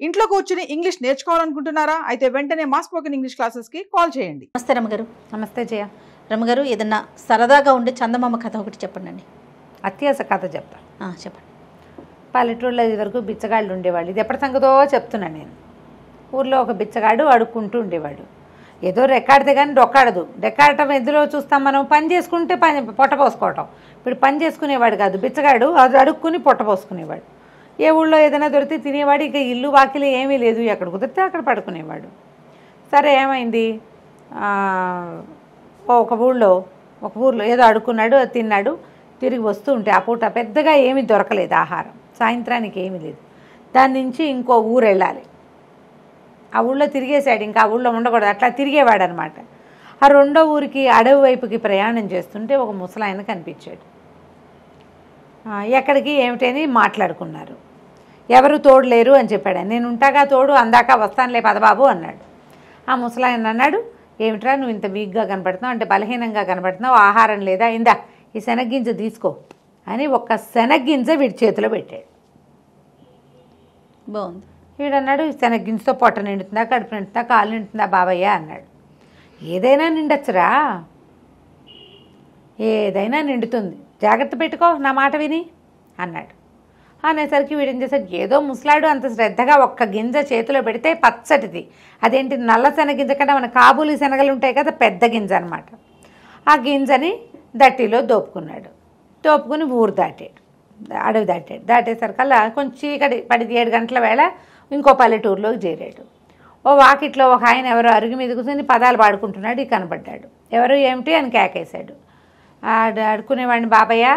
ఇంట్లో కూర్చుని ఇంగ్లీష్ నేర్చుకోవాలనుకుంటున్నారా? అయితే వెంటనే మా స్పోకెన్ ఇంగ్లీష్ క్లాసెస్కి కాల్ చేయండి. నమస్తే రమగారు. నమస్తే జయ. రమగారు, ఏదన్నా సరదాగా ఉండే చందమామ కథ ఒకటి చెప్పండి. అత్యాస కథ చెప్తా. చెప్పండి. పల్లెటూరులో ఇదివరకు బిచ్చగాళ్ళు ఉండేవాళ్ళు. ఇది ఎప్పటి సంగతో చెప్తున్నాను నేను. ఊర్లో ఒక బిచ్చగాడు అడుక్కుంటూ ఉండేవాడు. ఏదో రెక్కాడితే కానీ డొక్కాడదు. రెక్కాడటం ఎందులో చూస్తాం మనం? పని చేసుకుంటే పొట్ట పోసుకోవటం. ఇప్పుడు పని చేసుకునేవాడు కాదు బిచ్చగాడు, అది అడుక్కుని పొట్ట పోసుకునేవాడు. ఏ ఊళ్ళో ఏదైనా దొరికితే తినేవాడు. ఇక ఇల్లు వాకిలి ఏమీ లేదు, ఎక్కడ కుదిరితే అక్కడ పడుకునేవాడు. సరే ఏమైంది, ఒక ఊర్లో ఏదో అడుక్కున్నాడు, తిన్నాడు. తిరిగి వస్తూ ఉంటే ఆ పూట పెద్దగా ఏమీ దొరకలేదు ఆహారం. సాయంత్రానికి ఏమీ లేదు. దాని నుంచి ఇంకో ఊరు వెళ్ళాలి. ఆ ఊళ్ళో తిరిగేశాడు, ఇంకా ఆ ఊళ్ళో ఉండకూడదు, అట్లా తిరిగేవాడు అనమాట. ఆ రెండో ఊరికి అడవి వైపుకి ప్రయాణం చేస్తుంటే ఒక ముసలాయన కనిపించాడు. ఎక్కడికి ఏమిటని మాట్లాడుకున్నారు. ఎవరు తోడు లేరు అని చెప్పాడు. నేను ఉంటాగా తోడు, అందాక వస్తానులే పదబాబు అన్నాడు. ఆ ముసలాయన అన్నాడు, ఏమిట్రా నువ్వు ఇంత వీక్గా కనపడుతున్నావు, అంటే బలహీనంగా కనపడుతున్నావు, ఆహారం లేదా, ఇందా ఈ శనగ్గింజ తీసుకో అని ఒక్క శనగ్గింజ వీడి చేతిలో పెట్టాడు. బాగుంది. వీడన్నాడు, ఈ శనగ్గింజతో పొట్ట నిండుతుందా, కడుపు నిండుతుందా, కాలు నిండుతుందా బాబయ్య అన్నాడు. ఏదైనా నిండొచ్చురా, ఏదైనా నిండుతుంది, జాగ్రత్త పెట్టుకో నా మాట విని అన్నాడు. అనేసరికి వీడేం చేశాడు, ఏదో ముసలాడు అంత శ్రద్ధగా ఒక్క గింజ చేతిలో పెడితే పచ్చటిది, అదేంటి నల్ల శనగింజ కంటే మన కాబూలి శనగలు ఉంటాయి కదా, పెద్ద గింజ అనమాట. ఆ గింజని దట్టిలో దోపుకున్నాడు. దోపుకుని ఊరు దాటాడు, అడవి దాటాడు. దాటేసరికల్లా కొంచెం చీకటి పడి 7 గంటల వేళ ఇంకో పల్లెటూరులోకి చేరాడు. ఓ వాకిట్లో ఒక ఆయన ఎవరో అరుగు మీద కూర్చొని పదాలు పాడుకుంటున్నాడు. కనబడ్డాడు. ఎవరు ఏమిటి అని కేకేశాడు. అడుకునేవాడిని బాబయ్య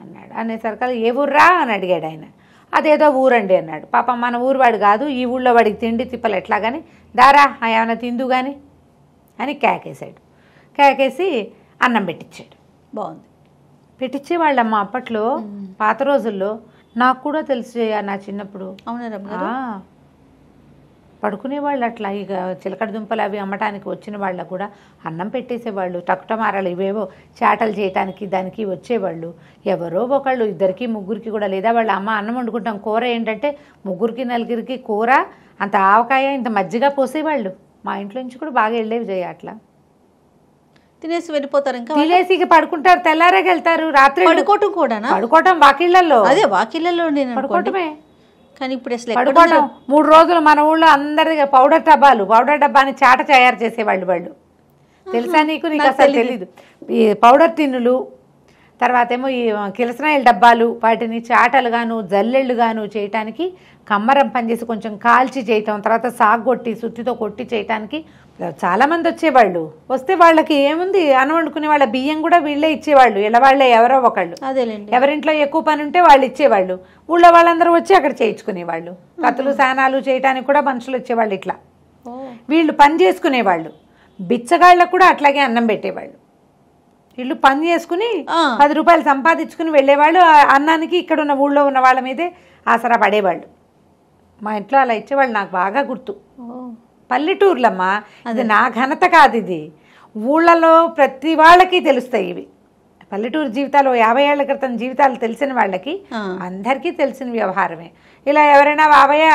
అన్నాడు. అనేసరికల్లా ఏ ఊర్రా అని అడిగాడు ఆయన. అదేదో ఊరండి అన్నాడు. పాపం మన ఊరువాడు కాదు, ఈ ఊళ్ళో వాడికి తిండి తిప్పలు ఎట్లా కానీ, దారా ఏమైనా తిందు కానీ అని కేకేశాడు. కేకేసి అన్నం పెట్టించాడు. బాగుంది. పెట్టించేవాళ్ళమ్మ అప్పట్లో, పాత రోజుల్లో. నాకు కూడా తెలుసు నా చిన్నప్పుడు. అవునా రమగారు? పడుకునేవాళ్ళు అట్లా. ఇక చిలకడ దుంపలు అవి అమ్మటానికి వచ్చిన వాళ్ళకు కూడా అన్నం పెట్టేసేవాళ్ళు. టకుటమారాలు ఇవేవో చాటలు చేయటానికి దానికి వచ్చేవాళ్ళు. ఎవరో ఒకళ్ళు, 2కి 3కి కూడా, లేదా వాళ్ళ అమ్మ అన్నం వండుకుంటాం, కూర ఏంటంటే 3కి 4కి కూర, అంత ఆవకాయ, ఇంత మజ్జిగ పోసేవాళ్ళు. మా ఇంట్లో నుంచి కూడా బాగా వెళ్ళేవి చేయ. అట్లా తినేసి వెళ్ళిపోతారు. ఇంకా తినేసి ఇక పడుకుంటారు, తెల్లారేకి వెళ్తారు. రాత్రి పడుకోవటం కూడా, పడుకోవటం వాకిళ్లలో. అదే వాకిళ్లలో పడుకోవటమే. కానీ ఇప్పుడు అసలు పడుకోవటం 3 రోజులు మన ఊళ్ళో అందరిగా పౌడర్ డబ్బాని చాట తయారు చేసేవాళ్ళు వాళ్ళు. తెలుసా నీకు? నీకు అసలు తెలీదు. ఈ పౌడర్ టిన్నులు, తర్వాత ఏమో ఈ కిరసనాయిల డబ్బాలు, వాటిని చాటలుగాను జల్లెళ్ళుగాను చేయటానికి కమ్మరం పనిచేసి కొంచెం కాల్చి చేయటం, తర్వాత సాగొట్టి సుత్తితో కొట్టి చేయటానికి చాలామంది వచ్చేవాళ్ళు. వస్తే వాళ్ళకి ఏముంది, అన్నం వండుకునే వాళ్ళ బియ్యం కూడా వీళ్ళే ఇచ్చేవాళ్ళు. ఇలా వాళ్ళే ఎవరో ఒకళ్ళు. అదేలేండి. ఎవరింట్లో ఎక్కువ పని ఉంటే వాళ్ళు ఇచ్చేవాళ్ళు. ఊళ్ళో వాళ్ళందరూ వచ్చి అక్కడ చేయించుకునేవాళ్ళు. కత్తులు సానాలు చేయటానికి కూడా మనుషులు వచ్చేవాళ్ళు. ఇట్లా వీళ్ళు పని చేసుకునేవాళ్ళు. బిచ్చగాళ్ళకు కూడా అట్లాగే అన్నం పెట్టేవాళ్ళు. వీళ్ళు పని చేసుకుని 10 రూపాయలు సంపాదించుకుని వెళ్ళేవాళ్ళు. అన్నానికి ఇక్కడ ఉన్న ఊళ్ళో ఉన్న వాళ్ళ మీదే ఆసరా పడేవాళ్ళు. మా ఇంట్లో అలా ఇచ్చేవాళ్ళు. నాకు బాగా గుర్తు. పల్లెటూర్లమ్మా, ఇది నా ఘనత కాదు, ఇది ఊళ్ళలో ప్రతి వాళ్ళకి తెలుస్తాయి ఇవి. పల్లెటూరు జీవితాలు 50 ఏళ్ల క్రితం జీవితాలు తెలిసిన వాళ్ళకి అందరికీ తెలిసిన వ్యవహారమే. ఇలా ఎవరైనా బాబయ్య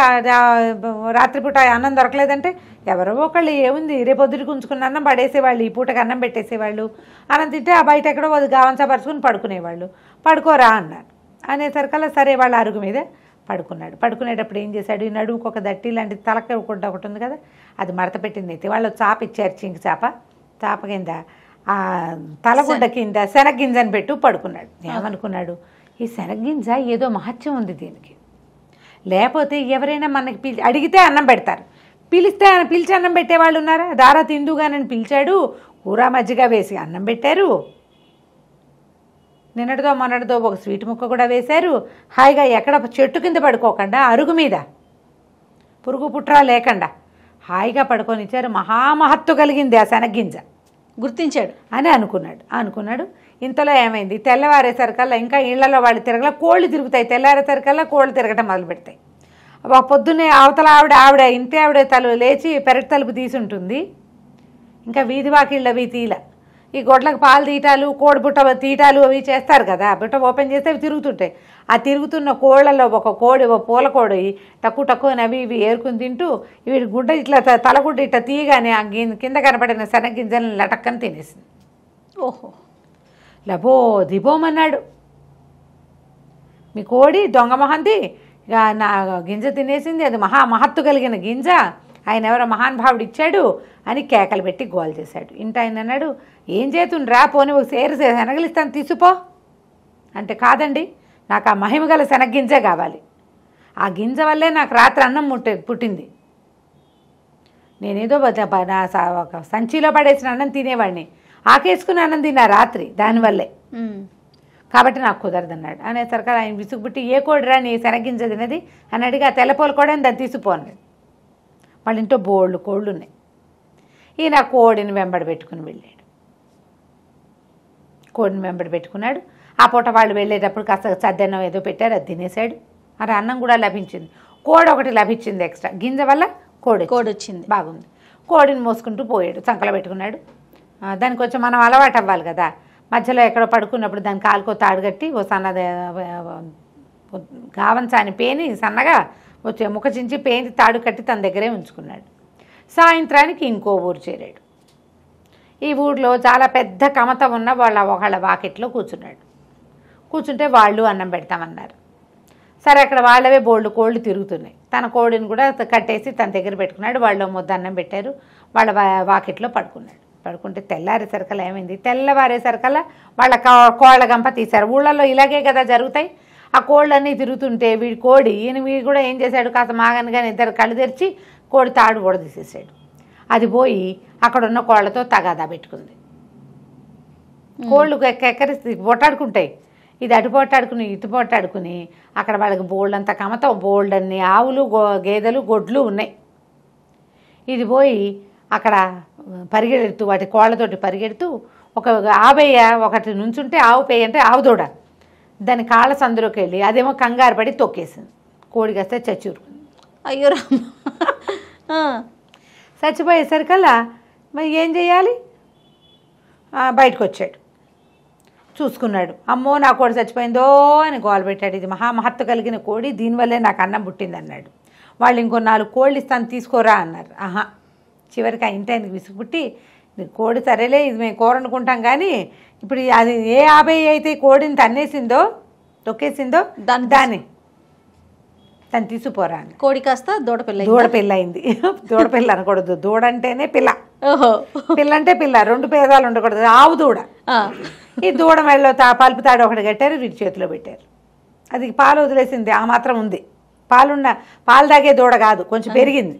రాత్రిపూట అన్నం దొరకలేదంటే ఎవరో ఒకళ్ళు ఏముంది రేపొద్దుటికి ఉంచుకున్న అన్నం పడేసేవాళ్ళు, ఈ పూటకి అన్నం పెట్టేసేవాళ్ళు. అన్నం తింటే ఆ బయట ఎక్కడో గావంచా పరుచుకుని పడుకునేవాళ్ళు. పడుకోరా అన్నారు. అనేసరికల్లా సరే వాళ్ళ అరుగు మీద పడుకున్నాడు. పడుకునేటప్పుడు ఏం చేశాడు, ఈ నడుముకు ఒక దట్టి లాంటి తలక ఒకటి ఉంది కదా, అది మడత పెట్టింది. అయితే వాళ్ళు చాప ఇచ్చారు, చింకి చాప కింద ఆ తలగుడ్డ కింద శనగ్గింజని పెట్టు పడుకున్నాడు. ఏమనుకున్నాడు, ఈ శనగ్గింజ ఏదో మహత్యం ఉంది దీనికి, లేకపోతే ఎవరైనా మనకి అడిగితే అన్నం పెడతారు, పిలిచి అన్నం పెట్టేవాళ్ళు ఉన్నారా? దారా తిందుగానని పిలిచాడు, కూర మజ్జిగ వేసి అన్నం పెట్టారు. నిన్నటిదో మొన్నటిదో ఒక స్వీట్ ముక్క కూడా వేశారు. హాయిగా ఎక్కడ చెట్టు కింద పడుకోకుండా అరుగు మీద పురుగు పుట్రా లేకుండా హాయిగా పడుకొని ఇచ్చారు. మహామహత్తు కలిగింది ఆ శనగ్గింజ. గుర్తించాడు అని అనుకున్నాడు. ఇంతలో ఏమైంది, తెల్లవారేసరికల్లా ఇంకా ఇళ్లలో వాళ్ళు తిరగల, కోళ్ళు తిరుగుతాయి. తెల్లారేసరికల్లా కోళ్ళు తిరగటం మొదలు పెడతాయి. పొద్దున్నే అవతల ఆవిడ ఇంటి ఆవిడ లేచి పెరటి తలుపు తీసి ఉంటుంది. ఇంకా వీధి వాకిళ్ళవి తీల. ఈ గొడ్లకు పాలు తీయటాలు కోడి బుట్ట తీయటాలు అవి చేస్తారు కదా, బుట్ట ఓపెన్ చేస్తే అవి తిరుగుతుంటాయి. ఆ తిరుగుతున్న కోళ్ళలో ఒక కోడి, ఒక పూల కోడి తక్కువ తక్కువ అవి ఇవి ఏరుకుని తింటూ వీడి గుడ్డ ఇట్లా తలగుడ్డ ఇట్లా తీయగానే ఆ కింద కనపడిన శనగింజలను లటక్కని తినేసింది. ఓహో, లబో దిబోమన్నాడు, మీ కోడి దొంగ మహంతి నా గింజ తినేసింది, అది మహత్తు కలిగిన గింజ, ఆయన ఎవరో మహానుభావుడు ఇచ్చాడు అని కేకలు పెట్టి గోల్ చేశాడు. ఇంట ఆయన అన్నాడు, ఏం చేతుండ్రా, పోనీ ఒక సేరు శనగలిస్తాను తీసుకో అంటే, కాదండి నాకు ఆ మహిమ గల శనగ్గింజే కావాలి, ఆ గింజ వల్లే నాకు రాత్రి అన్నం పుట్టింది, నేనేదో ఒక సంచిలో పడేసిన అన్నం తినేవాడిని, ఆకేసుకుని అన్నం తిన్నా రాత్రి దానివల్లే, కాబట్టి నాకు కుదరదన్నాడు. అనేసరికి ఆయన విసుగుబుట్టి, ఏ కోడిరా నీ శనగింజ తినది అని అడిగి, ఆ తెల్లపోలు కూడా దాన్ని తీసిపోన్నాడు. వాళ్ళ ఇంట్లో బోళ్ళు కోళ్ళు ఉన్నాయి. ఈయన కోడిని వెంబడి పెట్టుకుని వెళ్ళాడు. కోడిని వెంబడి పెట్టుకున్నాడు. ఆ పూట వాళ్ళు వెళ్ళేటప్పుడు కాస్త సద్దన్నం ఏదో పెట్టారు, అది తినేసాడు. మరి అన్నం కూడా లభించింది. కోడి ఒకటి లభించింది ఎక్స్ట్రా, గింజ వల్ల కోడి వచ్చింది, బాగుంది. కోడిని మోసుకుంటూ పోయాడు, సంకలో పెట్టుకున్నాడు. దానికి కొంచెం మనం అలవాటు అవ్వాలి కదా, మధ్యలో ఎక్కడో పడుకున్నప్పుడు దాని కాలుకో తాడు కట్టి ఓ సన్నది గావంచాని పేని సన్నగా వచ్చే ముఖ చించి పేని తాడు కట్టి తన దగ్గరే ఉంచుకున్నాడు. సాయంత్రానికి ఇంకో ఊరు చేరాడు. ఈ ఊళ్ళో చాలా పెద్ద కమత ఉన్న ఒకళ్ళ వాకిట్లో కూర్చున్నాడు. కూర్చుంటే వాళ్ళు అన్నం పెడతామన్నారు. సరే, అక్కడ వాళ్ళవే బోళ్ళు కోళ్ళు తిరుగుతున్నాయి. తన కోడిని కూడా కట్టేసి తన దగ్గర పెట్టుకున్నాడు. వాళ్ళు ముద్ద అన్నం పెట్టారు. వాళ్ళ వాకిట్లో పడుకున్నాడు. పడుకుంటే తెల్లారేసరికల్లా ఏమైంది, తెల్లవారేసరికల్లా వాళ్ళ కోళ్ళ గంప తీశారు. ఊళ్ళల్లో ఇలాగే కదా జరుగుతాయి. ఆ కోళ్ళన్నీ తిరుగుతుంటే వీడి కోడి వీడు కూడా ఏం చేశాడు, కాస్త మాగనగానే ఇద్దరు కళ్ళు తెరిచి కోడి తాడు కూడా తీసేసాడు. అది పోయి అక్కడ ఉన్న కోళ్ళతో తగాదా పెట్టుకుంది. కోళ్ళు ఎక్కరిసి పొట్టాడుకుంటాయి. ఇది అటు పొట్టాడుకుని ఇటు పొట్టాడుకుని అక్కడ వాళ్ళకి బోల్డంత కమతం, బోల్డన్ని ఆవులు గేదెలు గొడ్లు ఉన్నాయి. ఇది పోయి అక్కడ పరిగెడుతూ వాటి కోళ్ళతోటి పరిగెడుతూ ఒక ఆవేయ ఒకటి నుంచుంటే ఆవు పేయ అంటే ఆవు దూడ దాని కాళ్ళ సందులోకి వెళ్ళి అదేమో కంగారు పడి తొక్కేసింది. కోడి కాస్తే చచ్చూరుకుంది. అయ్యో రామ. చచ్చిపోయేసరికల్లా మరి ఏం చేయాలి, బయటకు వచ్చాడు. చూసుకున్నాడు, అమ్మో నా కోడి చచ్చిపోయిందో అని గోల పెట్టాడు. ఇది మహత్తు కలిగిన కోడి, దీనివల్లే నాకు అన్నం పుట్టింది అన్నాడు. వాళ్ళు ఇంకో 4 కోళ్ళు ఇస్తాను తీసుకోరా అన్నారు. ఆహా, చివరికి ఆ ఇంటి ఆయనకి విసుగుపుట్టి, కోడి సరేలే ఇది మేము కూర అనుకుంటాం కానీ ఇప్పుడు అది ఏ 50 అయితే కోడిని తన్నేసిందో తొక్కేసిందో దాన్ని తను తీసుకుపోరా అని. కోడి కాస్త దూడపిల్ల అయింది. దూడపిల్ల అనకూడదు, దూడ అంటేనే పిల్ల, పిల్ల అంటే పిల్ల, 2 పేదాలు ఉండకూడదు, ఆవు దూడ. ఈ దూడ మెడలో పలుపు తాడు ఒకటి కట్టారు, వీటి చేతిలో పెట్టారు. అది పాలు వదిలేసింది, ఆ మాత్రం ఉంది. పాలు తాగే దూడ కాదు, కొంచెం పెరిగింది.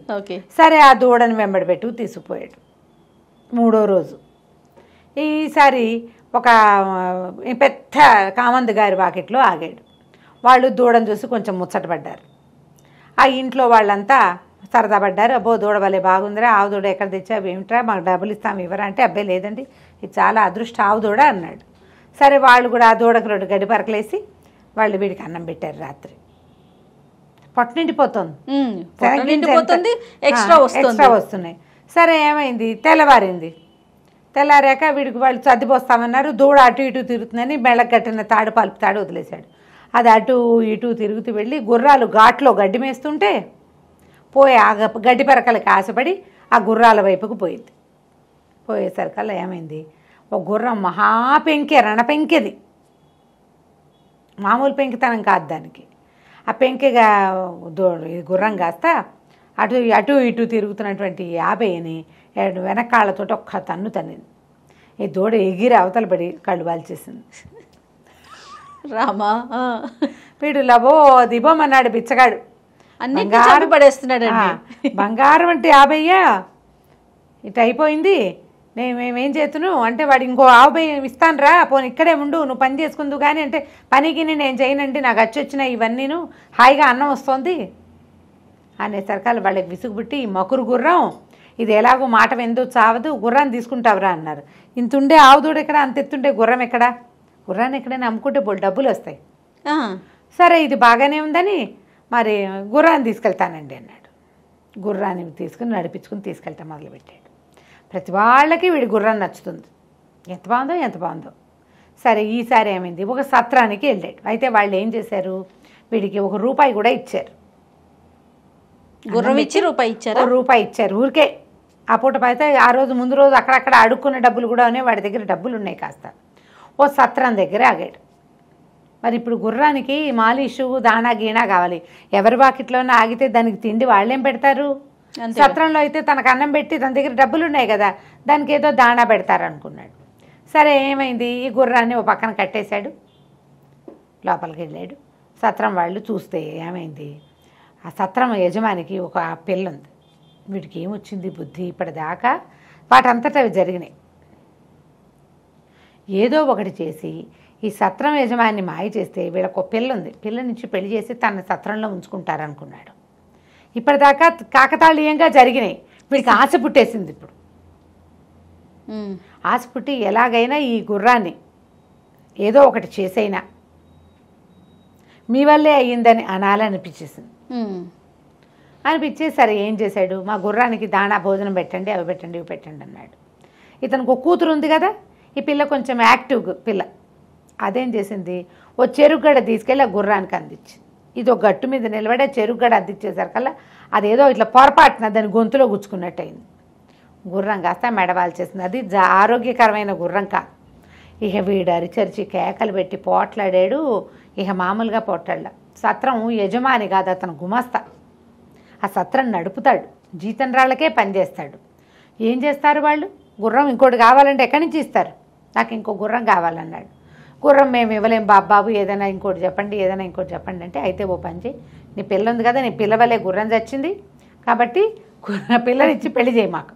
సరే, ఆ దూడని వెంబడి పెట్టు తీసుకుపోయాడు. 3వ రోజు ఈసారి ఒక పెద్ద కామంది గారి వాకిట్లో ఆగాడు. వాళ్ళు దూడను చూసి కొంచెం ముచ్చటపడ్డారు. ఆ ఇంట్లో వాళ్ళంతా సరదా పడ్డారు. అబ్బో దూడ వల్లే బాగుందిరా, ఆవు దూడ ఎక్కడ తెచ్చావు ఏమిట్రా, మాకు డబ్బులు ఇస్తాము ఇవ్వరా అంటే, అబ్బాయి లేదండి ఇది చాలా అదృష్ట ఆవు దూడ అన్నాడు. సరే, వాళ్ళు కూడా ఆ దూడకు 2 గడ్డి పరకలేసి వాళ్ళు వీడికి అన్నం పెట్టారు. రాత్రి పొట్ట నిండిపోతుంది, ఎక్స్ట్రా వస్తున్నాయి. సరే, ఏమైంది, తెల్లారాక వీడికి వాళ్ళు సర్దిపోస్తామన్నారు. దూడ అటు ఇటు తిరుగుతుందని మెళ్ళకు కట్టిన తాడు పలుపు తాడు వదిలేశాడు. అది అటు ఇటు తిరుగుతూ వెళ్ళి గుర్రాలు ఘాట్లో గడ్డి మేస్తుంటే పోయి ఆ గడ్డి పరకలకి ఆశపడి ఆ గుర్రాల వైపుకు పోయింది. పోయేసరికల్లా ఏమైంది, ఒక గుర్రం మహాపెంకె, రణపెంకెది, మామూలు పెంకితనం కాదు దానికి. ఆ పెంకెగా గుర్రం కాస్త అటు ఇటు తిరుగుతున్నటువంటి 50ని వెనకాళ్ళతో ఒక్క తన్ను తన్నింది. ఈ దూడ ఎగిరి అవతల పడి కళ్ళు వాల్చేసింది. రామా, వీడు లబో దిబోమన్నాడు బిచ్చగాడు, బంగారం పడేస్తున్నాడు. బంగారం అంటే 50 ఇటు అయిపోయింది, మేమేం చేతును అంటే, వాడు ఇంకో 50 ఇస్తాను రా, పోనీ ఇక్కడే ఉండు, నువ్వు పని చేసుకుందు కానీ అంటే, పనికి నేను చేయనండి, నాకు వచ్చినాయి ఇవన్నీను, హాయిగా అన్నం వస్తుంది అనేసరికల్లా వాళ్ళకి విసుగుబుట్టి, ఈ మకురు గుర్రం ఇది ఎలాగో మాట వెందు చావదు, గుర్రాన్ని తీసుకుంటావురా అన్నారు. ఇంతుండే ఆవుదూడు ఎక్కడ, అంత ఎత్తుంటే గుర్రం ఎక్కడ, గుర్రాన్ని ఎక్కడైనా అమ్ముకుంటే డబ్బులు వస్తాయి. సరే, ఇది బాగానే ఉందని మరి గుర్రాన్ని తీసుకెళ్తానండి అన్నాడు. గుర్రాన్ని తీసుకుని నడిపించుకుని తీసుకెళ్తా మొదలుపెట్టాడు. ప్రతి వాళ్ళకి వీడి గుర్రం నచ్చుతుంది. ఎంత బాగుందో ఎంత బాగుందో. సరే ఈసారి ఏమైంది, ఒక సత్రానికి వెళ్ళాడు. అయితే వాళ్ళు ఏం చేశారు, వీడికి ₹1 కూడా ఇచ్చారు. గుర్రం ఇచ్చి రూపాయి ఇచ్చారు. ₹1 ఇచ్చారు ఊరికే. ఆ పూట అయితే ఆ రోజు ముందు రోజు అక్కడక్కడ అడుక్కున్న డబ్బులు కూడా ఉన్నాయి, వాడి దగ్గర డబ్బులు ఉన్నాయి కాస్త. ఓ సత్రం దగ్గర ఆగాడు. మరి ఇప్పుడు గుర్రానికి మాలిషు దాణా గీణా కావాలి. ఎవరి వాకిట్లోనే ఆగితే దానికి తిండి వాళ్ళేం పెడతారు? సత్రంలో అయితే తనకు అన్నం పెట్టి తన దగ్గర డబ్బులు ఉన్నాయి కదా, దానికి ఏదో దాణా పెడతారు అనుకున్నాడు. సరే ఏమైంది, ఈ గుర్రాన్ని ఓ పక్కన కట్టేశాడు, లోపలికి వెళ్ళాడు. సత్రం వాళ్ళు చూస్తే ఏమైంది, ఆ సత్రం యజమానికి ఒక పిల్ల ఉంది. వీడికి ఏమొచ్చింది బుద్ధి, ఇప్పటిదాకా వాటంతటా అవి జరిగినాయి. ఏదో ఒకటి చేసి ఈ సత్రం యజమాని మాయ చేస్తే వీళ్ళకు ఒక పిల్ల ఉంది, పిల్ల నుంచి పెళ్లి చేసి తన సత్రంలో ఉంచుకుంటారనుకున్నాడు. ఇప్పటిదాకా కాకతాళీయంగా జరిగినాయి. వీడికి ఆశ పుట్టేసింది. ఇప్పుడు ఆశ పుట్టి ఎలాగైనా ఈ గుర్రాన్ని ఏదో ఒకటి చేసైనా మీ వల్లే అయ్యిందని అనాలనిపించేసింది. అనిపించి సరే ఏం చేశాడు, మా గుర్రానికి దాణా భోజనం పెట్టండి, అవి పెట్టండి, ఇవి పెట్టండి అన్నాడు. ఇతనికి ఒక కూతురు ఉంది కదా, ఈ పిల్ల కొంచెం యాక్టివ్ పిల్ల. అదేం చేసింది, ఓ చెరుగడ తీసుకెళ్ళి ఆ గుర్రానికి అందించింది. ఇది ఒక గట్టు మీద నిలబడే చెరుగడ అందించేసరికల్లా అదేదో ఇట్లా పొరపాటున దాని గొంతులో గుచ్చుకున్నట్టు అయింది. గుర్రం కాస్త మెడవాల్ చేసింది. అది ఆరోగ్యకరమైన గుర్రం కాదు. ఇక వీడు అరిచరిచి కేకలు పెట్టి పోట్లాడాడు. ఇక మామూలుగా పోట్లాడ. సత్రం యజమాని కాదు, అతను గుమస్తా. ఆ సత్రం నడుపుతాడు, జీతం రాళ్ళకే పనిచేస్తాడు. ఏం చేస్తారు వాళ్ళు, గుర్రం ఇంకోటి కావాలంటే ఎక్కడి నుంచి ఇస్తారు, నాకు ఇంకో గుర్రం కావాలన్నాడు. గుర్రం మేము ఇవ్వలేం బాబు, ఏదైనా ఇంకోటి చెప్పండి, ఏదైనా ఇంకోటి చెప్పండి అంటే, అయితే ఓ పని చేయి, నీ పిల్ల ఉంది కదా, నీ పిల్ల వల్లే గుర్రం చచ్చింది కాబట్టి పిల్లనిచ్చి పెళ్లి చేయి మాకు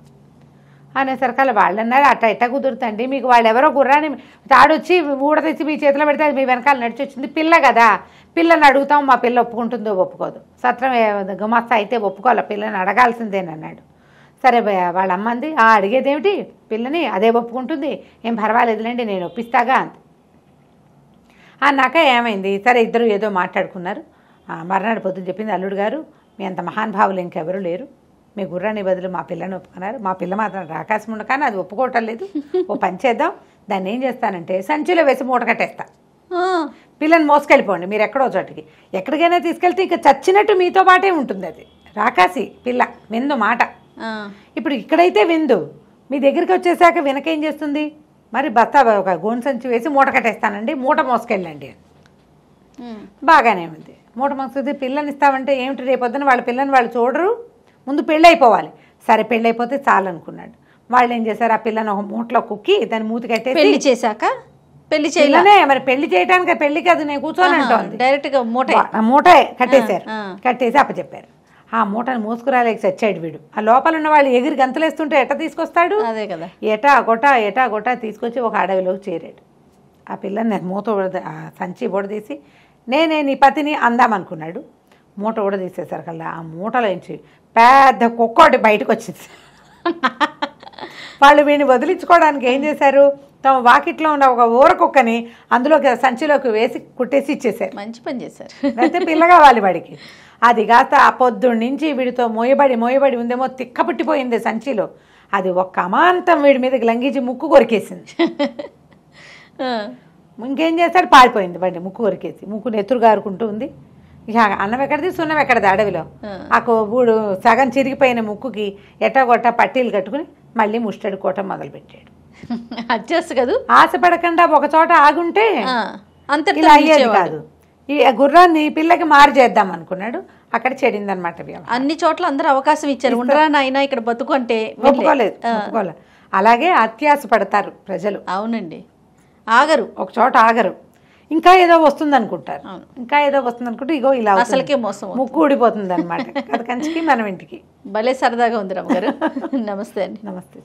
అనేసరికల్లా వాళ్ళు అన్నారు, అట్ట ఎట్ట కుదురుతండి, మీకు వాళ్ళు ఎవరో గుర్రాన్ని తాడొచ్చి ఊడ తెచ్చి మీ చేతిలో పెడితే అది మీ వెనకాల నడిచి వచ్చింది, పిల్ల కదా, పిల్లని అడుగుతాం, మా పిల్ల ఒప్పుకుంటుందో ఒప్పుకోదు, సత్రం గుమాస్తా అయితే ఒప్పుకోవాలి, పిల్లని అడగాల్సిందేనన్నాడు. సరే వాళ్ళ అమ్మంది, అడిగేదేమిటి పిల్లని, అదే ఒప్పుకుంటుంది, ఏం పర్వాలేదులేండి నేను ఒప్పిస్తాగా అంది. అన్నాక ఏమైంది, సరే ఇద్దరు ఏదో మాట్లాడుకున్నారు. మర్నాడు పొద్దున చెప్పింది, అల్లుడు గారు మీ అంత మహానుభావులు ఇంకెవరూ లేరు, మీ గుర్రాన్ని బదులు మా పిల్లని ఒప్పుకున్నారు, మా పిల్ల మాత్రం రాకాశం ఉండ కానీ అది ఒప్పుకోవటం లేదు, ఓ పని చేద్దాం, దాన్ని ఏం చేస్తానంటే సంచిలో వేసి మూట కట్టేస్తా, పిల్లని మోసుకెళ్ళిపోండి మీరు ఎక్కడో చోటికి, ఎక్కడికైనా తీసుకెళ్తే ఇంకా చచ్చినట్టు మీతో పాటే ఉంటుంది, అది రాకాసి పిల్ల విందు మాట. ఇప్పుడు ఇక్కడైతే విందు, మీ దగ్గరికి వచ్చేసాక వెనకేం చేస్తుంది, మరి బస్తా ఒక గోను సంచి వేసి మూట కట్టేస్తానండి, మూట మోసుకెళ్ళండి. బాగానే ఉంది, మూట మోసుకుంది. పిల్లని ఇస్తామంటే ఏమిటి, రేపొద్దున వాళ్ళ పిల్లని వాళ్ళు చూడరు, ముందు పెళ్ళి అయిపోవాలి. సరే పెళ్ళి అయిపోతే చాలు అనుకున్నాడు. వాళ్ళు ఏం చేశారు, ఆ పిల్లని ఒక మూటలో కుక్కి దాన్ని మూతి కట్టేసి పెళ్లి చేశాక పెళ్లి చేయలేనే, మరి పెళ్లి చేయడానికి పెళ్లి కాదు నేను కూర్చొని అంటోంది, డైరెక్ట్ గా మూట కట్టేశారు. కట్టేసి అప్పచెప్పారు. ఆ మూటను మోసుకురాలేక చచ్చాడు వీడు. ఆ లోపల ఉన్న వాళ్ళు ఎగిరి గంతలేస్తుంటే ఎట్ట తీసుకొస్తాడు, అదే కదా, ఎటా గొటా తీసుకొచ్చి ఒక అడవిలోకి చేరాడు. ఆ పిల్లని మూత సంచి బొడదీసి నేనే నీ పతిని అందామనుకున్నాడు. మూట ఊడదీసేసరికల్లా ఆ మూటలోంచి పెద్ద కుక్కోటి బయటకు వచ్చింది. వాళ్ళు వీడిని వదిలించుకోవడానికి ఏం చేశారు, తమ వాకిట్లో ఉన్న ఒక ఊర కుక్కని అందులోకి సంచిలోకి వేసి కుట్టేసి ఇచ్చేశారు. మంచి పని చేశారు. అయితే పిల్ల కావాలి వాడికి. అది కాస్త ఆ పొద్దున్న నుంచి వీడితో మోయబడి ఉందేమో, తిక్క పుట్టిపోయింది సంచిలో. అది ఒక్క అమాంతం వీడి మీదకి లంఘించి ముక్కు కొరికేసింది. ఇంకేం చేస్తాడు, పారిపోయింది బండి, ముక్కు కొరికేసి ముక్కు నెత్తురు గారుకుంటూ ఉంది. ఇక అన్నం ఎక్కడిది సున్నం ఎక్కడిది అడవిలో. ఆ కొవ్వుడు సగం చిరిగిపోయిన ముక్కుకి ఎట్టగొట్ట పట్టీలు కట్టుకుని మళ్ళీ ముష్టడి కోట మొదలుపెట్టాడు. అడ్జస్ట్ కాదు, ఆశపడకుండా ఒక చోట ఆగుంటే అంత ఇలా అయ్యేది కాదు. ఈ గుర్రాన్ని పిల్లకి మారు చేద్దాం అనుకున్నాడు, అక్కడ చెడిందనమాట. అన్ని చోట్ల అందరూ అవకాశం ఇచ్చారు, ఉండరా నాయనా ఇక్కడ బతుకు అంటే ఒప్పుకోలేదు. అలాగే అత్యాశ పడతారు ప్రజలు. అవునండి, ఆగరు, ఒక చోట ఆగరు, ఇంకా ఏదో వస్తుంది అనుకుంటారు, ఇంకా ఏదో వస్తుంది అనుకుంటే ఇగో ఇలా అసలుకే మోసం, ముక్కు ఊడిపోతుంది అనమాట. అది కంచికి మనం ఇంటికి. భలే సరదాగా ఉంది రమ్మగారు. నమస్తే అండి. నమస్తే.